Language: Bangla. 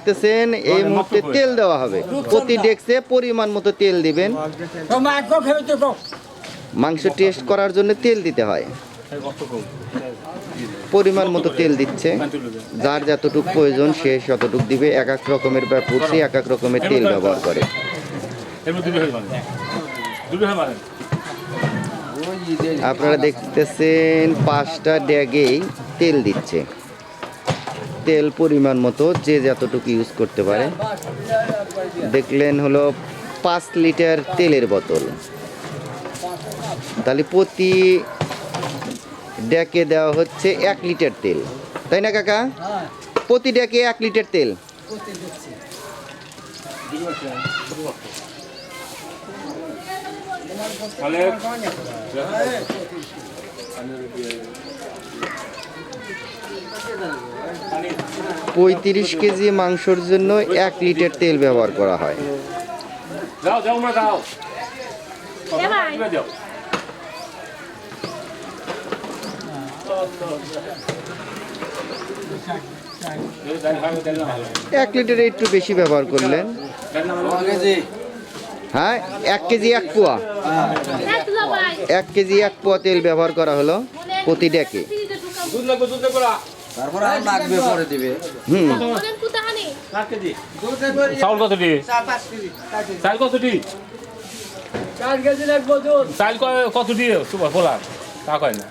দেখতেছেন এই মুহূর্তে তেল দেওয়া হবে। প্রতি ডেক্সে পরিমাণ মতো তেল দিবেন। মাংস টেস্ট করার জন্য তেল দিতে হয়, পরিমাণ মতো তেল দিচ্ছে। যার যতটুকু প্রয়োজন সে ততটুকু দিবে। এক এক রকমের পুরুষই এক এক রকমের তেল ব্যবহার করে। আপনারা দেখতেছেন 5টা ড্যাগেই তেল দিচ্ছে। তেল পরিমাণ মতো যে যতটুকু ইউজ করতে পারে। দেখলেন হলো 5 লিটার তেলের বোতল, তাহলে প্রতি ড্যাকে দেওয়া হচ্ছে 1 লিটার তেল, তাই না কাকা? প্রতি ড্যাকে 1 লিটার তেল। পঁয়ত্রিশ কেজি মাংসের জন্য 1 লিটার তেল ব্যবহার করা হয়। এক লিটারে একটু বেশি ব্যবহার করলেন। হ্যাঁ, 1 কেজি 1 পোয়া, 1 কেজি 1 পোয়া তেল ব্যবহার করা হলো প্রতি ডেকে। চাউল কতটি? চাল কতটি? 4 কেজি লাগবে। চাল কতটি? বলা তা কয় না।